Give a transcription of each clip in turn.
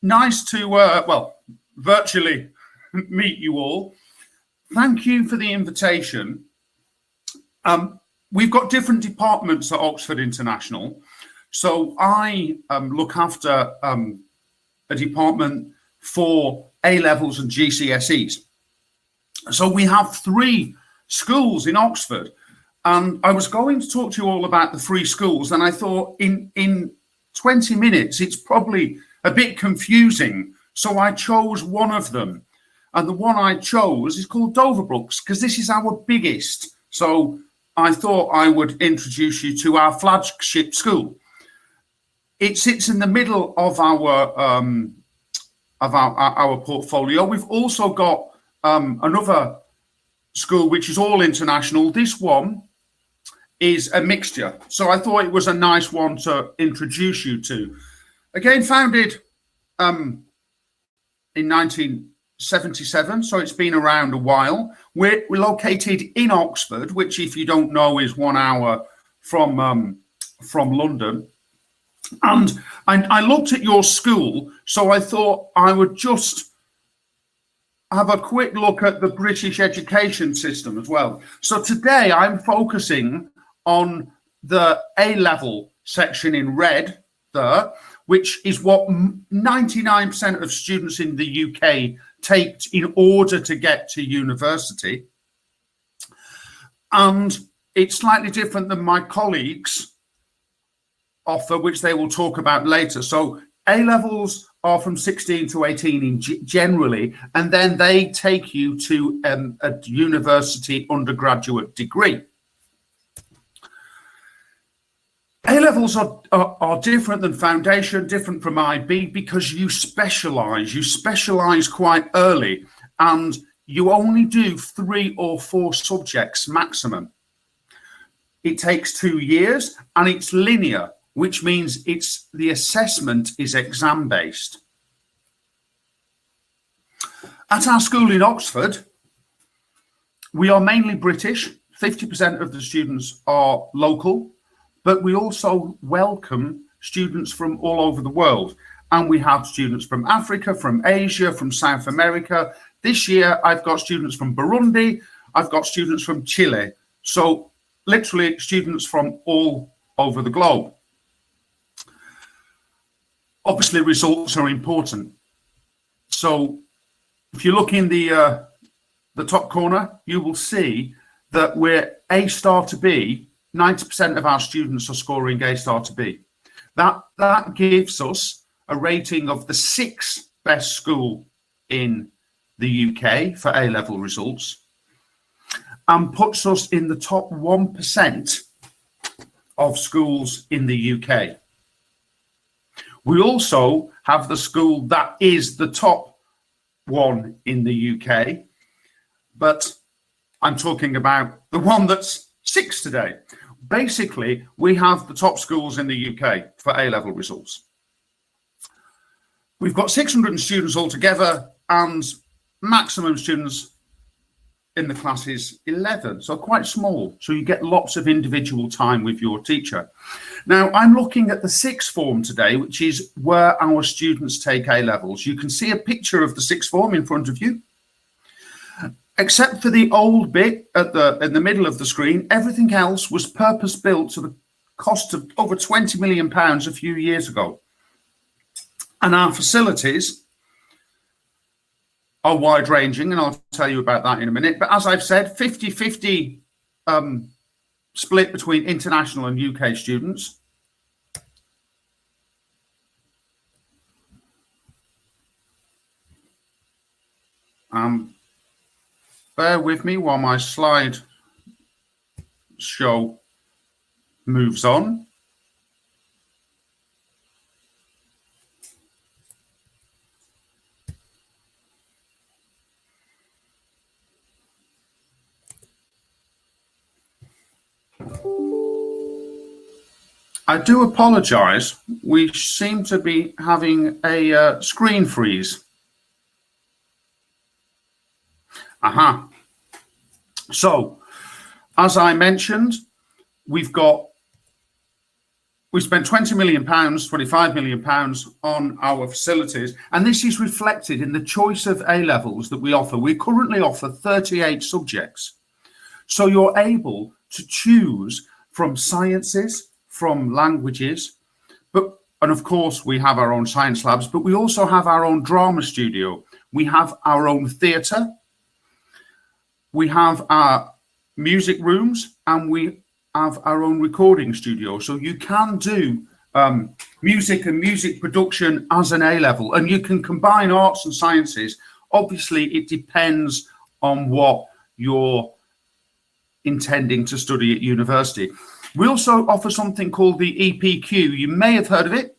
nice to, well, virtually meet you all. Thank you for the invitation. We've got different departments at Oxford International. So I look after a department for A-levels and GCSEs. So we have 3 schools in Oxford. And I was going to talk to you all about the 3 schools, and I thought in 20 minutes, it's probably a bit confusing. So I chose one of them. And the one I chose is called Doverbrooks, because this is our biggest. So I thought I would introduce you to our flagship school. It sits in the middle of our portfolio. We've also got another school which is all international. This one is a mixture. So I thought it was a nice one to introduce you to. Again, founded in 1977, so it's been around a while. We're located in Oxford, which, if you don't know, is 1 hour from London. And I looked at your school, so I thought I would just have a quick look at the British education system as well. So today I'm focusing on the A-level section in red there, which is what 99% of students in the UK take in order to get to university. And it's slightly different than my colleagues offer, which they will talk about later. So A-levels are from 16 to 18 generally, and then they take you to a university undergraduate degree. A-levels are different than foundation, different from IB, because you specialise quite early, and you only do 3 or 4 subjects maximum. It takes 2 years and it's linear, which means the assessment is exam based. At our school in Oxford, we are mainly British. 50% of the students are local, but we also welcome students from all over the world. And we have students from Africa, from Asia, from South America. This year, I've got students from Burundi. I've got students from Chile. So literally students from all over the globe. Obviously, results are important. So if you look in the top corner, you will see that we're A star to B. 90% of our students are scoring A star to B. That gives us a rating of the 6th best school in the UK for A-level results, and puts us in the top 1% of schools in the UK. We also have the school that is the top one in the UK, but I'm talking about the one that's 6 today. Basically, we have the top schools in the UK for A-level results. We've got 600 students altogether, and maximum students in the class is 11, so quite small. So you get lots of individual time with your teacher. Now, I'm looking at the 6th form today, which is where our students take A-levels. You can see a picture of the 6th form in front of you. Except for the old bit in the middle of the screen, everything else was purpose-built to the cost of over £20 million a few years ago. And our facilities are wide-ranging, and I'll tell you about that in a minute. But as I've said, 50-50 split between international and UK students. Bear with me while my slide show moves on. I do apologize. We seem to be having a screen freeze. Aha. So, as I mentioned, we've got We spent £20 million, £25 million on our facilities, and this is reflected in the choice of A-levels that we offer. We currently offer 38 subjects. So you're able to choose from sciences, from languages, and of course we have our own science labs, but we also have our own drama studio. We have our own theatre. We have our music rooms, and we have our own recording studio. So you can do music and music production as an A-level, and you can combine arts and sciences. Obviously, it depends on what you're intending to study at university. We also offer something called the EPQ. You may have heard of it.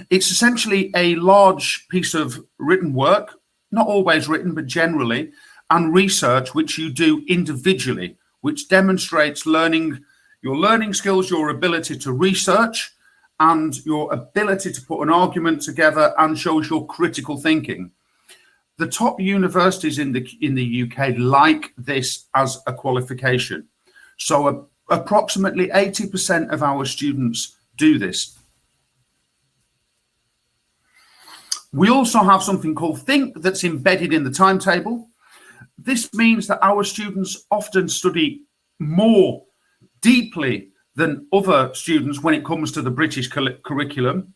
It's essentially a large piece of written work, not always written, but generally, and research which you do individually, which demonstrates your learning skills, your ability to research, and your ability to put an argument together, and shows your critical thinking. The top universities in the UK like this as a qualification. So approximately 80% of our students do this. We also have something called Think that's embedded in the timetable. This means that our students often study more deeply than other students when it comes to the British curriculum.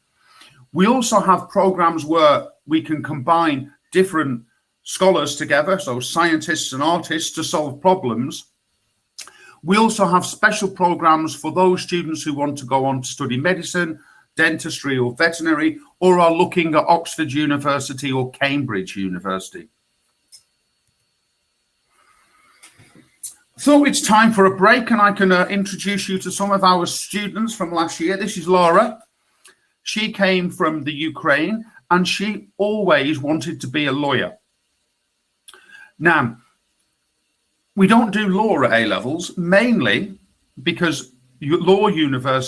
We also have programs where we can combine different scholars together, so scientists and artists, to solve problems. We also have special programs for those students who want to go on to study medicine, dentistry or veterinary, or are looking at Oxford University or Cambridge University. So it's time for a break, and I can introduce you to some of our students from last year. This is Laura. She came from the Ukraine, and she always wanted to be a lawyer. Now, we don't do law at A-levels, mainly because universities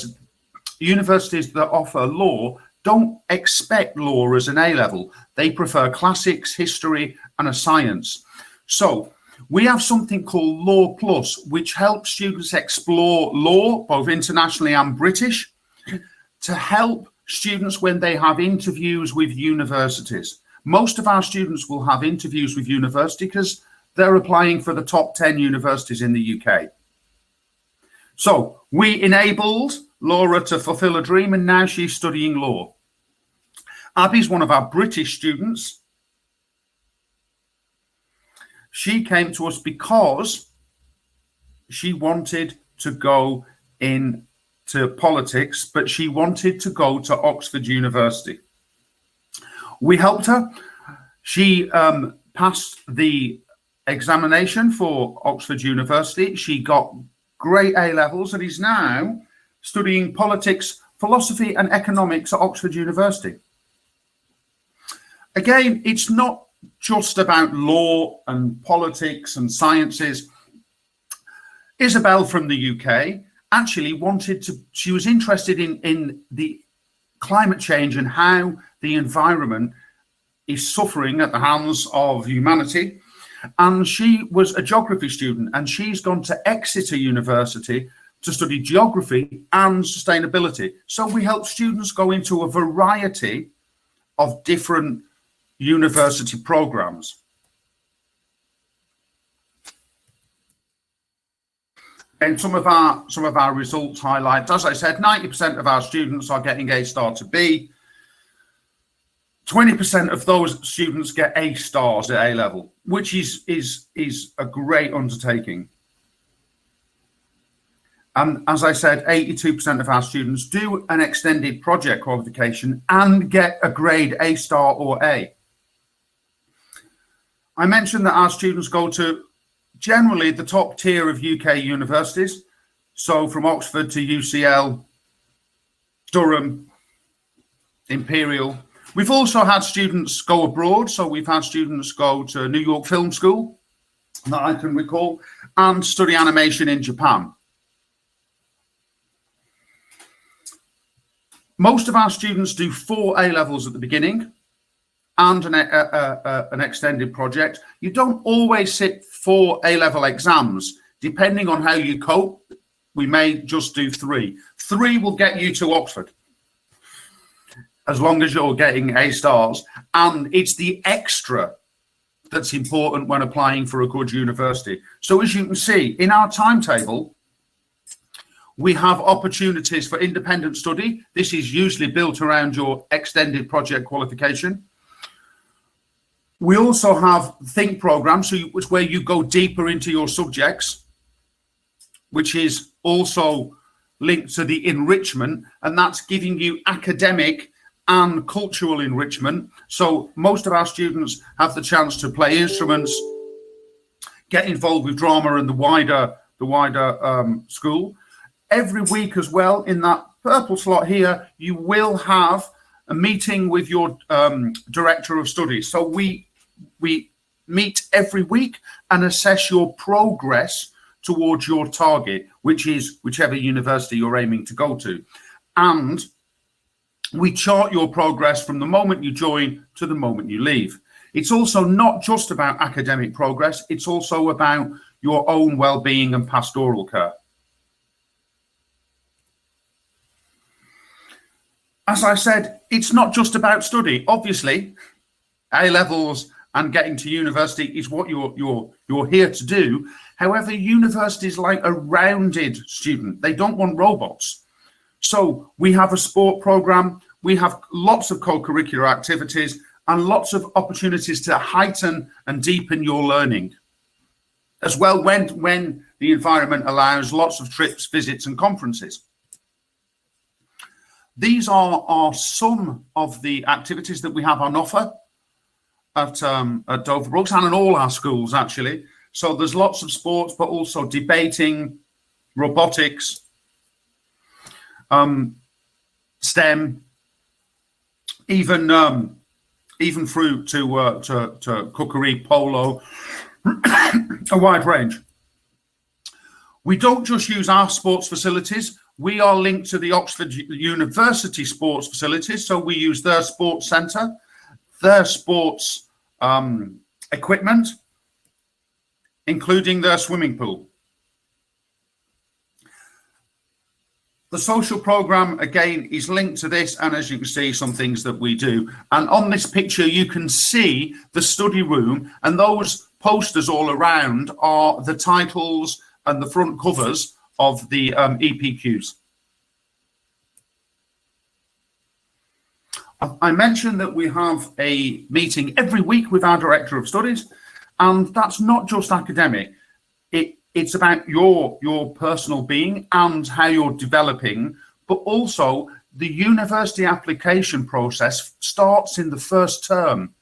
that offer law don't expect law as an A-level. They prefer classics, history, and a science. So we have something called Law Plus, which helps students explore law, both internationally and British, to help students when they have interviews with universities. Most of our students will have interviews with university because they're applying for the top 10 universities in the UK. So we enabled Laura to fulfill a dream, and now she's studying law. Abby's one of our British students. She came to us because she wanted to go into politics, but she wanted to go to Oxford University. We helped her. She passed the examination for Oxford University. She got great A-levels and is now studying politics, philosophy and economics at Oxford University. Again, it's not just about law and politics and sciences. Isabel from the UK actually she was interested in the climate change and how the environment is suffering at the hands of humanity. And she was a geography student, and she's gone to Exeter University to study geography and sustainability. So we help students go into a variety of different university programs. And some of our results highlight, as I said, 90% of our students are getting A star to B. 20% of those students get A stars at A level, which is a great undertaking. And as I said, 82% of our students do an extended project qualification and get a grade A star or A. I mentioned that our students go to generally the top tier of UK universities. So from Oxford to UCL, Durham, Imperial. We've also had students go abroad. So we've had students go to New York Film School, that I can recall, and study animation in Japan. Most of our students do 4 A-levels at the beginning and an extended project. You don't always sit 4 A-level exams, depending on how you cope. we may just do 3. 3 will get you to Oxford, as long as you're getting A stars. And it's the extra that's important when applying for a good university. So as you can see in our timetable, we have opportunities for independent study. This is usually built around your extended project qualification. We also have think programs, so it's where you go deeper into your subjects, which is also linked to the enrichment, and that's giving you academic and cultural enrichment. So most of our students have the chance to play instruments, get involved with drama and the wider school. Every week as well, in that purple slot here, you will have a meeting with your director of studies. So we meet every week and assess your progress towards your target, which is whichever university you're aiming to go to. And we chart your progress from the moment you join to the moment you leave. It's also not just about academic progress, it's also about your own well-being and pastoral care. As I said, it's not just about study. Obviously, A-levels and getting to university is what you're here to do. However, universities like a rounded student. They don't want robots. So we have a sport program, we have lots of co-curricular activities and lots of opportunities to heighten and deepen your learning. As well, when the environment allows, lots of trips, visits and conferences. These are some of the activities that we have on offer at Dover Brooks and in all our schools, actually. So there's lots of sports, but also debating, robotics, STEM, even through to cookery, polo, a wide range. We don't just use our sports facilities. We are linked to the Oxford University sports facilities. So we use their sports centre, their sports equipment, including their swimming pool. The social programme, again, is linked to this, and as you can see, some things that we do. And on this picture, you can see the study room, and those posters all around are the titles and the front covers of the EPQs. I mentioned that we have a meeting every week with our Director of Studies, and that's not just academic. It's about your personal being and how you're developing, but also the university application process starts in the first term,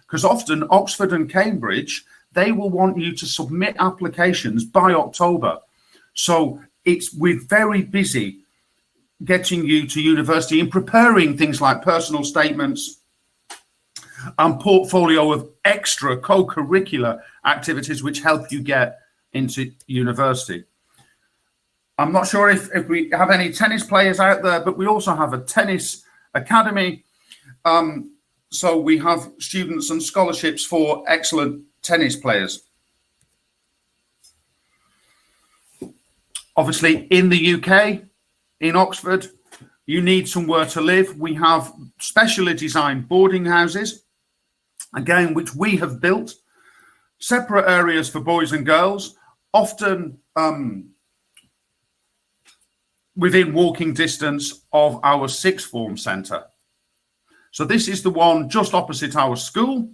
because often Oxford and Cambridge, they will want you to submit applications by October. So we're very busy getting you to university and preparing things like personal statements and portfolio of extra co-curricular activities which help you get into university. I'm not sure if we have any tennis players out there, but we also have a tennis academy. So we have students and scholarships for excellent tennis players. Obviously, in the UK, in Oxford, you need somewhere to live. We have specially designed boarding houses, again, which we have built, separate areas for boys and girls, often within walking distance of our sixth form centre. So this is the one just opposite our school.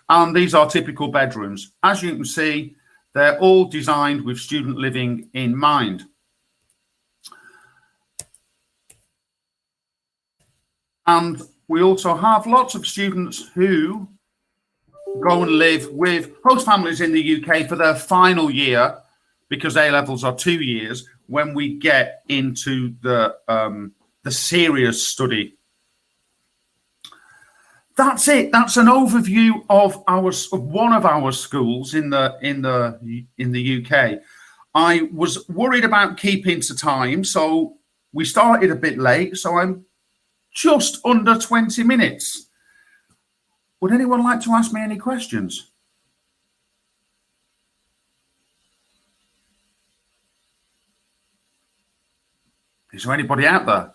And these are typical bedrooms. As you can see, they're all designed with student living in mind. And we also have lots of students who go and live with host families in the UK for their final year, because A-levels are 2 years, when we get into the serious study. That's it. That's an overview of one of our schools in the UK. I was worried about keeping to time, so we started a bit late. So I'm just under 20 minutes. Would anyone like to ask me any questions? Is there anybody out there?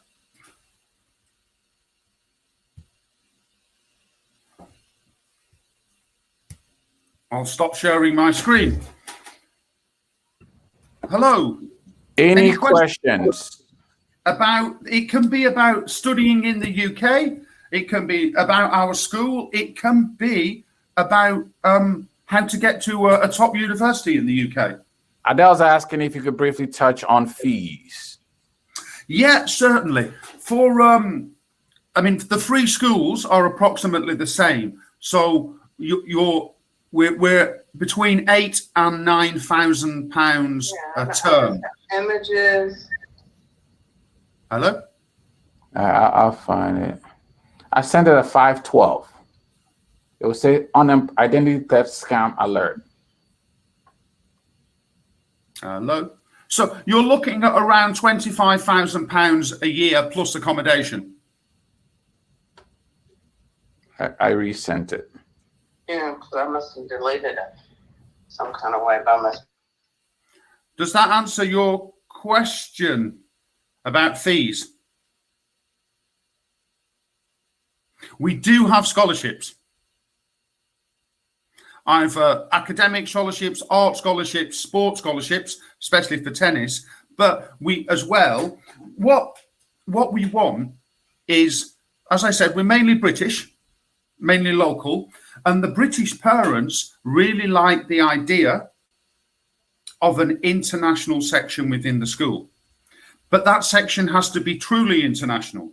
I'll stop sharing my screen. Hello. Any questions? It can be about studying in the UK. It can be about our school. It can be about how to get to a top university in the UK. Adele's asking if you could briefly touch on fees. Yeah, certainly. The free schools are approximately the same. So we're between £8,000 and £9,000 a term. Images. Hello? I'll find it. I sent it at 5:12. It will say identity theft scam alert. Hello? So you're looking at around £25,000 a year plus accommodation. I resent it. Yeah, because I must have deleted it some kind of way by mistake. Does that answer your question about fees? We do have scholarships. Either academic scholarships, art scholarships, sports scholarships, especially for tennis. But we as well, what we want is, as I said, we're mainly British, mainly local, and the British parents really like the idea of an international section within the school. But that section has to be truly international.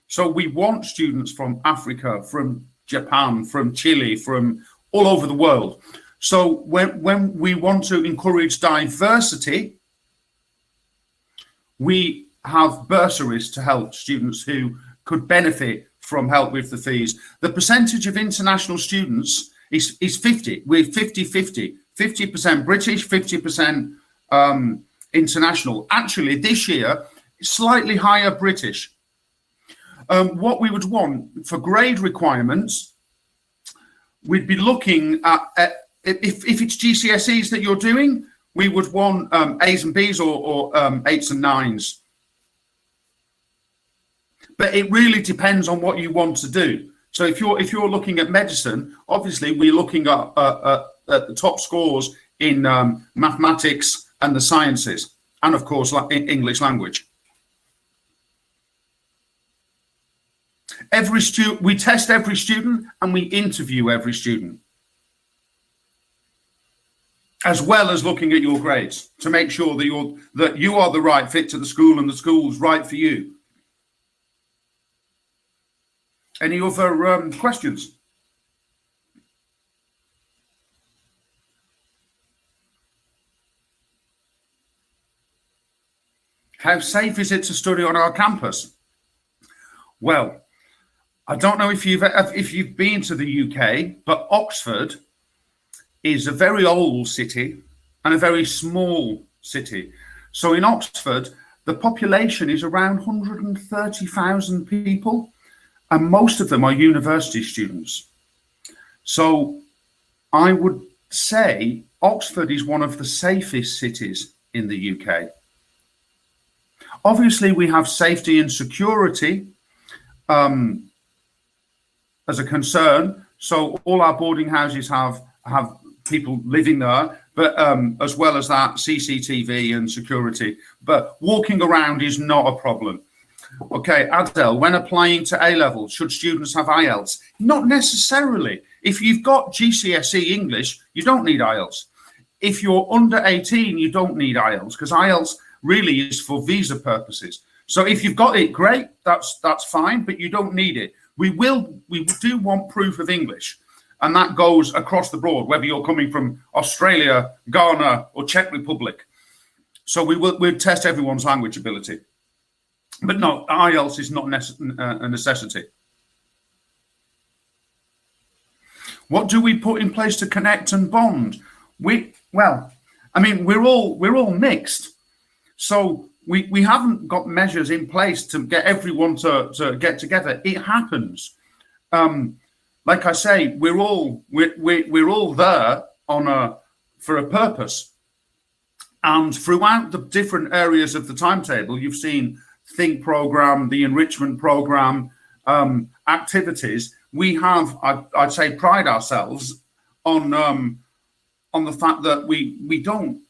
So we want students from Africa, from Japan, from Chile, from all over the world. So when we want to encourage diversity, we have bursaries to help students who could benefit from help with the fees. The percentage of international students is 50. We're 50-50. 50% British, 50% international. Actually, this year, slightly higher British. What we would want for grade requirements, we'd be looking at if it's GCSEs that you're doing, we would want A's and B's or 8s and 9s. But it really depends on what you want to do. So if you're looking at medicine, obviously we're looking at the top scores in mathematics and the sciences, and of course English language. We test every student and we interview every student, as well as looking at your grades to make sure that you are the right fit to the school and the school's right for you. Any other questions? How safe is it to study on our campus? Well, I don't know if you've been to the UK, but Oxford is a very old city and a very small city. So in Oxford, the population is around 130,000 people, and most of them are university students. So I would say Oxford is one of the safest cities in the UK. Obviously, we have safety and security as a concern. So all our boarding houses have people living there, but as well as that, CCTV and security. But walking around is not a problem. Okay, Adele, when applying to A-level, should students have IELTS? Not necessarily. If you've got GCSE English, you don't need IELTS. If you're under 18, you don't need IELTS, because IELTS really is for visa purposes. So if you've got it, great, that's fine, but you don't need it. We do want proof of English, and that goes across the board, whether you're coming from Australia, Ghana, or Czech Republic. So we'll test everyone's language ability. But no, IELTS is not a necessity. What do we put in place to connect and bond? We're all mixed. So we haven't got measures in place to get everyone to get together. It happens. Like I say, we're all there for a purpose. And throughout the different areas of the timetable, you've seen Think program, the enrichment program, activities, we have, I'd say, pride ourselves on the fact that we don't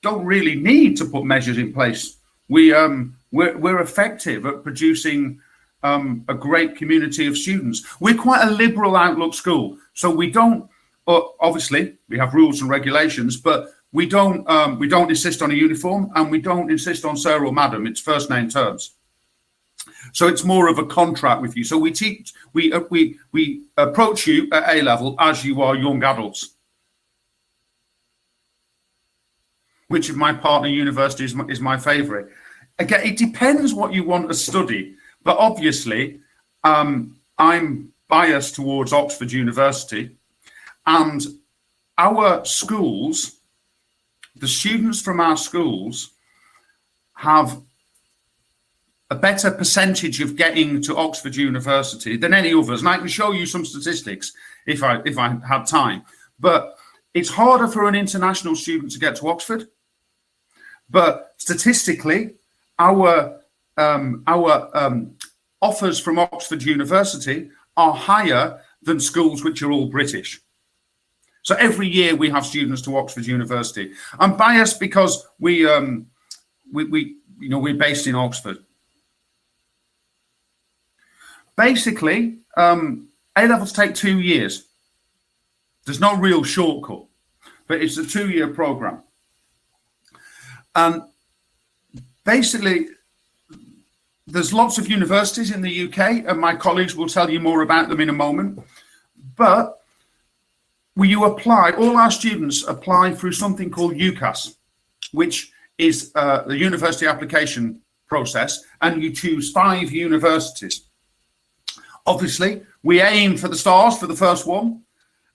really need to put measures in place. We're effective at producing a great community of students. We're quite a liberal outlook school, so we don't. Obviously, we have rules and regulations, but we don't insist on a uniform, and we don't insist on sir or madam. It's first name terms. So it's more of a contract with you. So we approach you at A level as you are young adults. Which of my partner universities is my favorite? Again, it depends what you want to study, but obviously I'm biased towards Oxford University, and our schools, the students from our schools have a better percentage of getting to Oxford University than any others. And I can show you some statistics if I had time, but it's harder for an international student to get to Oxford. But statistically, our offers from Oxford University are higher than schools which are all British. So every year we have students to Oxford University. I'm biased because we're based in Oxford. Basically, A-levels take 2 years. There's no real shortcut, but it's a 2-year program. And basically, there's lots of universities in the UK, and my colleagues will tell you more about them in a moment. But you apply, all our students apply through something called UCAS, which is the university application process, and you choose 5 universities. Obviously, we aim for the stars for the first one,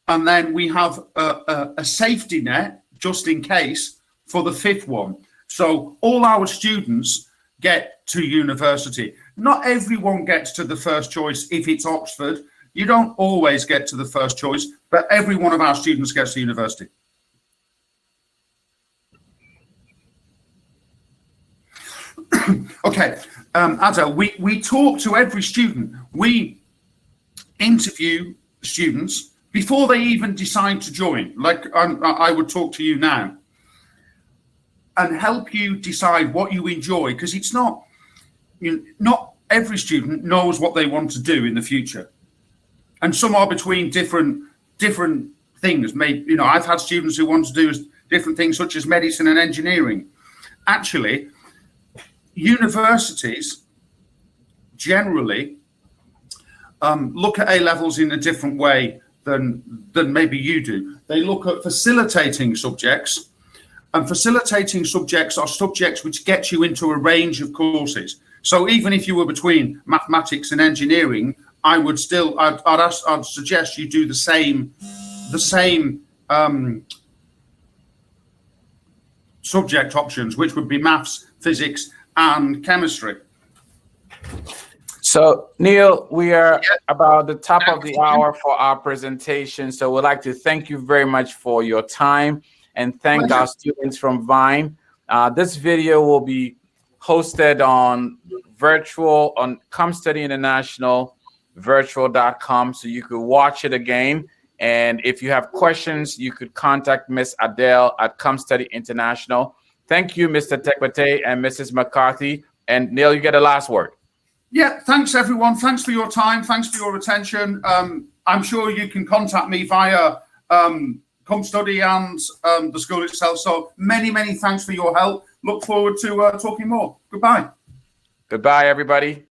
and then we have a safety net just in case for the 5th one. So all our students get to university. Not everyone gets to the first choice if it's Oxford. You don't always get to the first choice, but every one of our students gets to university. Okay, Adel, we talk to every student. We interview students before they even decide to join, like I would talk to you now, and help you decide what you enjoy, because it's not, not every student knows what they want to do in the future. And some are between different things. Maybe, I've had students who want to do different things such as medicine and engineering. Actually, universities generally look at A-levels in a different way than maybe you do. They look at facilitating subjects, and facilitating subjects are subjects which get you into a range of courses. So even if you were between mathematics and engineering, I'd suggest you do the same subject options, which would be maths, physics, and chemistry. So, Neil, we are about the top of the hour for our presentation. So we'd like to thank you very much for your time and thank our students from Vine. This video will be hosted on Come Study International, virtual.com, so you could watch it again. And if you have questions, you could contact Miss Adele at Come Study International. Thank you, Mr. Tekpete and Mrs. McCarthy. And Neil, you get the last word. Yeah, thanks everyone. Thanks for your time. Thanks for your attention. I'm sure you can contact me via Come Study and the school itself. So many thanks for your help. Look forward to talking more. Goodbye. Goodbye, everybody.